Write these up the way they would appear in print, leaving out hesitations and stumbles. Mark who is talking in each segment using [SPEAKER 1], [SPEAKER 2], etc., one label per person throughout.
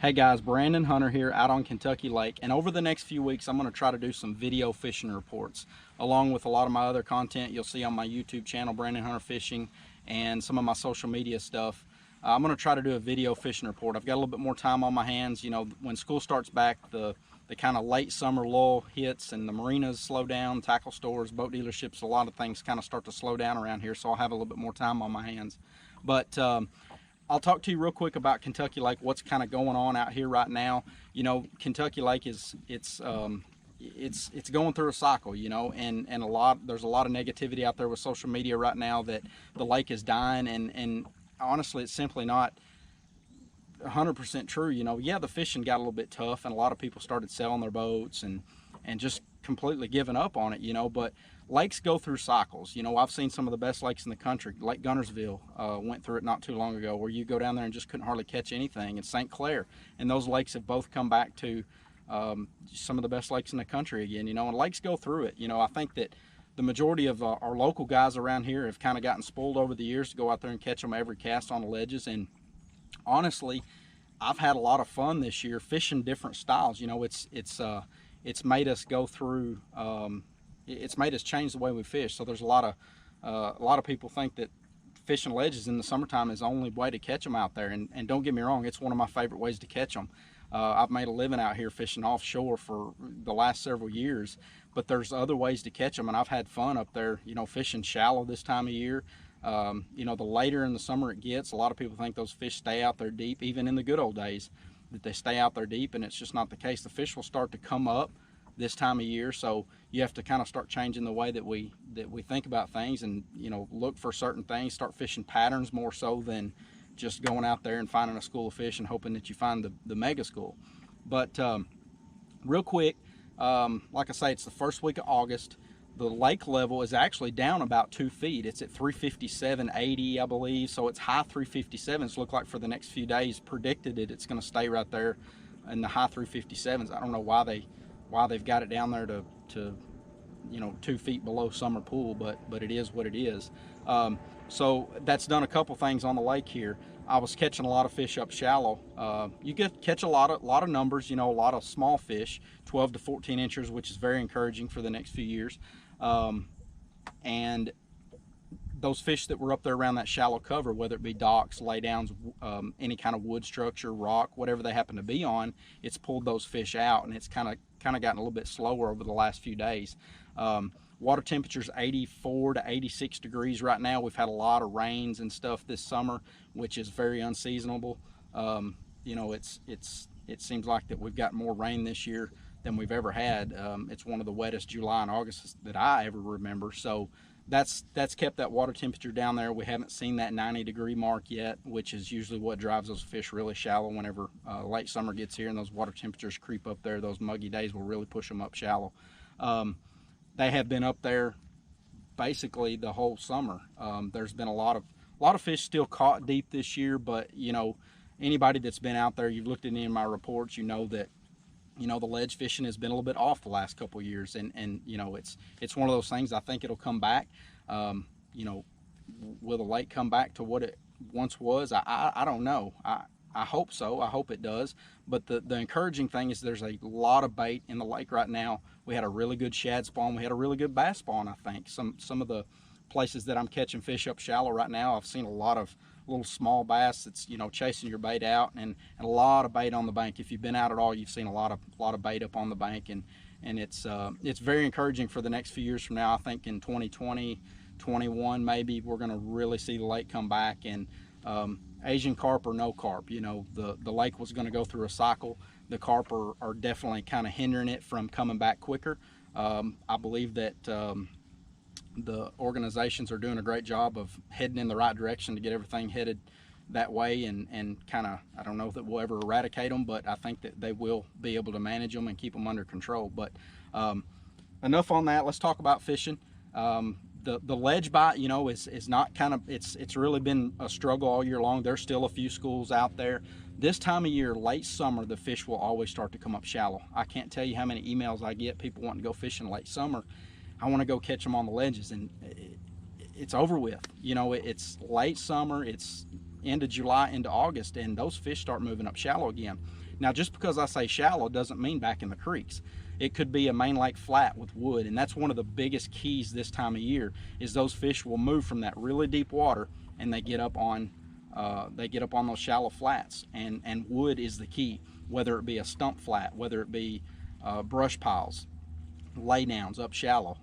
[SPEAKER 1] Hey guys, Brandon Hunter here out on Kentucky Lake, and over the next few weeks I'm going to try to do some video fishing reports along with a lot of my other content you'll see on my YouTube channel, Brandon Hunter Fishing, and some of my social media stuff. I'm going to try to do a video fishing report. I've got a little bit more time on my hands. You know, when school starts back, the kind of late summer lull hits and the marinas slow down, tackle stores, boat dealerships, a lot of things kind of start to slow down around here, so I'll have a little bit more time on my hands. But I'll talk to you real quick about Kentucky Lake, what's kind of going on out here right now. You know, Kentucky Lake is it's going through a cycle, you know, and there's a lot of negativity out there with social media right now that the lake is dying, and honestly it's simply not 100% true. You know, yeah, the fishing got a little bit tough and a lot of people started selling their boats and just completely giving up on it, you know, but lakes go through cycles. You know, I've seen some of the best lakes in the country. Lake Guntersville went through it not too long ago, where you go down there and just couldn't hardly catch anything, and St. Clair, and those lakes have both come back to some of the best lakes in the country again, you know, and lakes go through it. You know, I think that the majority of our local guys around here have kind of gotten spoiled over the years to go out there and catch them every cast on the ledges, and honestly, I've had a lot of fun this year fishing different styles. You know, it's made us go through, it's made us change the way we fish. So there's a lot of people think that fishing ledges in the summertime is the only way to catch them out there, and don't get me wrong, it's one of my favorite ways to catch them. I've made a living out here fishing offshore for the last several years, but there's other ways to catch them, and I've had fun up there, you know, fishing shallow this time of year. You know, the later in the summer it gets, a lot of people think those fish stay out there deep, even in the good old days, that they stay out there deep, and it's just not the case. The fish will start to come up this time of year, so you have to kind of start changing the way that we think about things, and, you know, look for certain things, start fishing patterns more so than just going out there and finding a school of fish and hoping that you find the mega school. But real quick, like I say, it's the first week of August. The lake level is actually down about 2 feet. It's at 357.80, I believe, so it's high 357s. Look like for the next few days, predicted it's going to stay right there in the high 357s. I don't know why they've got it down there to you know, 2 feet below summer pool, but it is what it is. So that's done a couple things on the lake here. I was catching a lot of fish up shallow. You get catch a lot of numbers, you know, a lot of small fish, 12 to 14 inches, which is very encouraging for the next few years. And those fish that were up there around that shallow cover, whether it be docks, laydowns, any kind of wood structure, rock, whatever they happen to be on, it's pulled those fish out, and it's kind of gotten a little bit slower over the last few days. Water temperature's 84 to 86 degrees right now. We've had a lot of rains and stuff this summer, which is very unseasonable. You know, it seems like that we've got more rain this year than we've ever had. It's one of the wettest July and August that I ever remember. So that's kept that water temperature down there. We haven't seen that 90-degree mark yet, which is usually what drives those fish really shallow. Whenever late summer gets here and those water temperatures creep up there, those muggy days will really push them up shallow. They have been up there basically the whole summer. There's been a lot of fish still caught deep this year, but, you know, anybody that's been out there, you've looked at any of my reports, you know that, you know, the ledge fishing has been a little bit off the last couple of years, and you know, it's one of those things. I think it'll come back. You know, will the lake come back to what it once was? I don't know. I hope so. I hope it does. But the encouraging thing is there's a lot of bait in the lake right now. We had a really good shad spawn. We had a really good bass spawn, I think. Some of the places that I'm catching fish up shallow right now, I've seen a lot of little small bass that's, you know, chasing your bait out, and a lot of bait on the bank. If you've been out at all, you've seen a lot of bait up on the bank, and it's very encouraging for the next few years from now. I think in 2020, 21 maybe, we're going to really see the lake come back, and Asian carp or no carp, you know, the lake was going to go through a cycle. The carp are definitely kind of hindering it from coming back quicker. I believe that the organizations are doing a great job of heading in the right direction to get everything headed that way, and kind of, I don't know that we'll ever eradicate them, but I think that they will be able to manage them and keep them under control. But enough on that. Let's talk about fishing. The ledge bite, you know, is not kind of, it's really been a struggle all year long. There's still a few schools out there. This time of year, late summer, the fish will always start to come up shallow. I can't tell you how many emails I get, people wanting to go fishing late summer. I want to go catch them on the ledges, and it's over with. You know, it's late summer, it's end of July into August, and those fish start moving up shallow again. Now, just because I say shallow doesn't mean back in the creeks. It could be a main lake flat with wood, and that's one of the biggest keys this time of year, is those fish will move from that really deep water and they get up on those shallow flats, and wood is the key, whether it be a stump flat, whether it be brush piles, lay downs up shallow,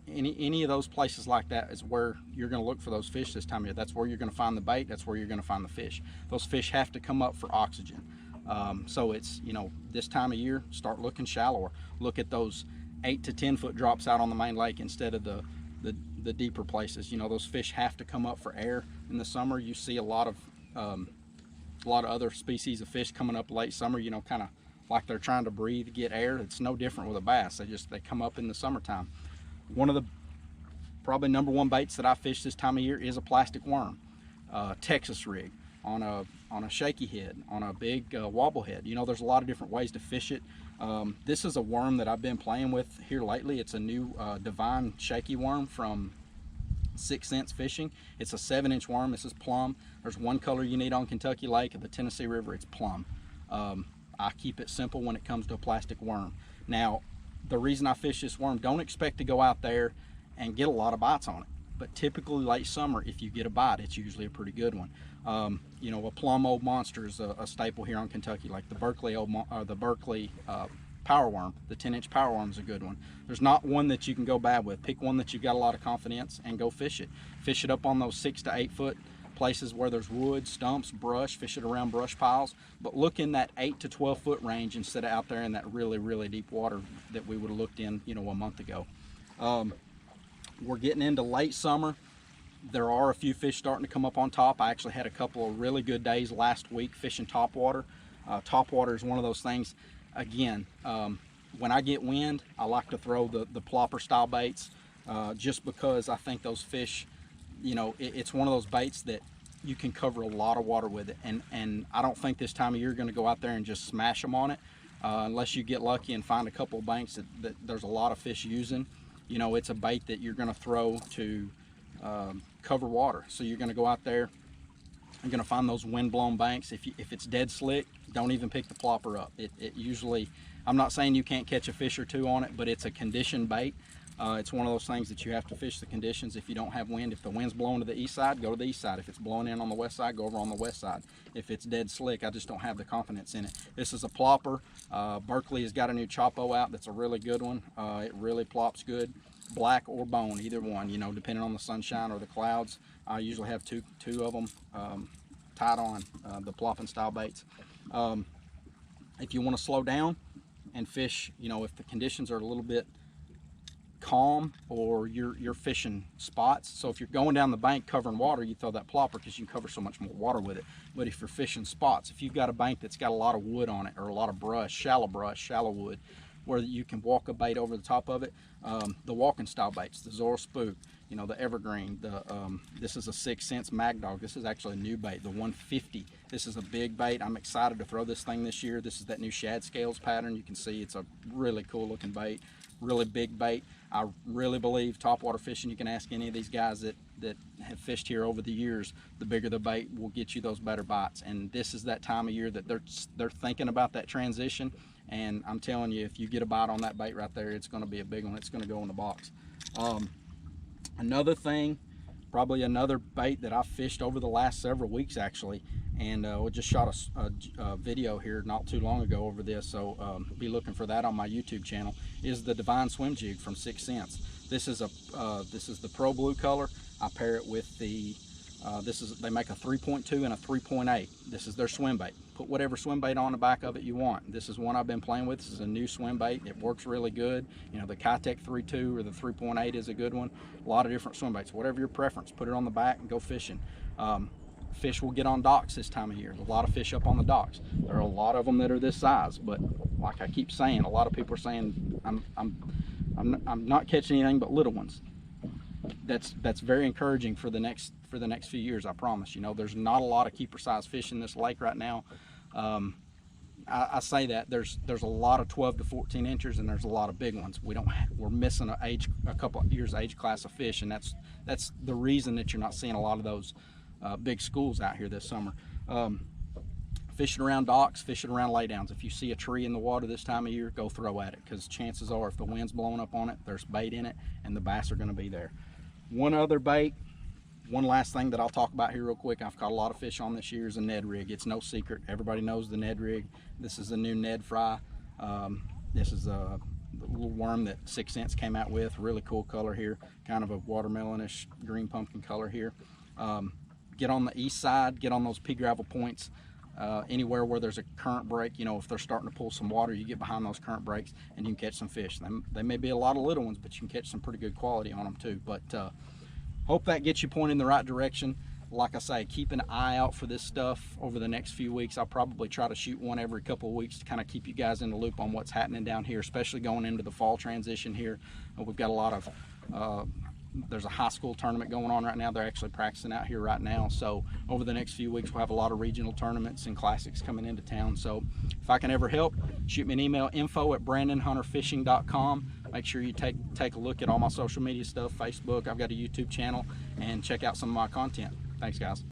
[SPEAKER 1] any of those places like that is where you're going to look for those fish this time of year. That's where you're going to find the bait. That's where you're going to find the fish. Those fish have to come up for oxygen. So it's, you know, this time of year, start looking shallower. Look at those 8 to 10 foot drops out on the main lake instead of the deeper places. You know, those fish have to come up for air in the summer. You see a lot of other species of fish coming up late summer, you know, kind of like they're trying to breathe, get air. It's no different with a bass. They come up in the summertime. One of the probably number one baits that I fish this time of year is a plastic worm, Texas rig on a shaky head, on a big wobble head. You know, there's a lot of different ways to fish it. This is a worm that I've been playing with here lately. It's a new Divine shaky worm from 6 Cents Fishing. It's a 7-inch worm. This is plum. There's one color you need on Kentucky Lake. At the Tennessee River, it's plum. I keep it simple when it comes to a plastic worm. Now, the reason I fish this worm, don't expect to go out there and get a lot of bites on it. But typically late summer, if you get a bite, it's usually a pretty good one. You know, a plum old monster is a staple here on Kentucky, like the Berkeley power worm. The 10-inch power worm is a good one. There's not one that you can go bad with. Pick one that you've got a lot of confidence and go fish it. Fish it up on those 6 to 8 foot places where there's wood, stumps, brush. Fish it around brush piles, but look in that 8 to 12 foot range instead of out there in that really, really deep water that we would have looked in, you know, a month ago. We're getting into late summer. There are a few fish starting to come up on top. I actually had a couple of really good days last week fishing topwater. Topwater is one of those things, again, when I get wind, I like to throw the plopper style baits, just because I think those fish, you know, it's one of those baits that you can cover a lot of water with it, and I don't think this time of year you're going to go out there and just smash them on it, unless you get lucky and find a couple of banks that there's a lot of fish using. You know, it's a bait that you're going to throw to cover water. So you're going to go out there, you're going to find those wind-blown banks. If it's dead slick, don't even pick the plopper up. It usually, I'm not saying you can't catch a fish or two on it, but it's a conditioned bait. It's one of those things that you have to fish the conditions. If you don't have wind, if the wind's blowing to the east side, go to the east side. If it's blowing in on the west side, go over on the west side. If it's dead slick, I just don't have the confidence in it. This is a plopper. Berkeley has got a new Chopo out that's a really good one. It really plops good. Black or bone, either one, you know, depending on the sunshine or the clouds. I usually have two of them tied on, the plopping style baits. If you want to slow down and fish, you know, if the conditions are a little bit calm, or you're fishing spots, so if you're going down the bank covering water, you throw that plopper because you can cover so much more water with it. But if you're fishing spots, if you've got a bank that's got a lot of wood on it, or a lot of brush, shallow wood, where you can walk a bait over the top of it, the walking style baits, the Zorro Spook, you know, the Evergreen, this is a 6 Cents Mag Dog. This is actually a new bait, the 150. This is a big bait. I'm excited to throw this thing this year. This is that new shad scales pattern. You can see it's a really cool looking bait, really big bait. I really believe topwater fishing, you can ask any of these guys that have fished here over the years, the bigger the bait will get you those better bites. And this is that time of year that they're thinking about that transition. And I'm telling you, if you get a bite on that bait right there, it's going to be a big one. It's going to go in the box. Another thing, probably another bait that I fished over the last several weeks actually, and we just shot a video here not too long ago over this, so be looking for that on my YouTube channel, is the Divine Swim Jig from 6 Cents. This is the Pro Blue color. I pair it with the they make a 3.2 and a 3.8. This is their swim bait. Put whatever swim bait on the back of it you want. This is one I've been playing with. This is a new swim bait. It works really good. You know, the Kitech 3.2 or the 3.8 is a good one. A lot of different swim baits. Whatever your preference, put it on the back and go fishing. Fish will get on docks this time of year. There's a lot of fish up on the docks. There are a lot of them that are this size, but like I keep saying, a lot of people are saying I'm not catching anything but little ones. That's very encouraging for the next few years, I promise. You know, there's not a lot of keeper size fish in this lake right now. I say that there's a lot of 12 to 14 inches, and there's a lot of big ones. We're missing a couple of years age class of fish, and that's the reason that you're not seeing a lot of those big schools out here this summer. Fish it around docks, fish it around laydowns. If you see a tree in the water this time of year, go throw at it, because chances are if the wind's blowing up on it, there's bait in it and the bass are going to be there. One last thing that I'll talk about here real quick, I've caught a lot of fish on this year, is a Ned rig. It's no secret. Everybody knows the Ned rig. This is a new Ned fry. This is a little worm that 6 Cents came out with. Really cool color here, kind of a watermelonish green pumpkin color here. Get on the east side, get on those pea gravel points. Anywhere where there's a current break, you know, if they're starting to pull some water, you get behind those current breaks and you can catch some fish. They may be a lot of little ones, but you can catch some pretty good quality on them too. But hope that gets you pointed in the right direction. Like I say, keep an eye out for this stuff over the next few weeks. I'll probably try to shoot one every couple of weeks to kind of keep you guys in the loop on what's happening down here, especially going into the fall transition here. We've got a lot of there's a high school tournament going on right now. They're actually practicing out here right now. So over the next few weeks, we'll have a lot of regional tournaments and classics coming into town. So if I can ever help, shoot me an email, info@brandonhunterfishing.com. Make sure you take a look at all my social media stuff, Facebook. I've got a YouTube channel, and check out some of my content. Thanks, guys.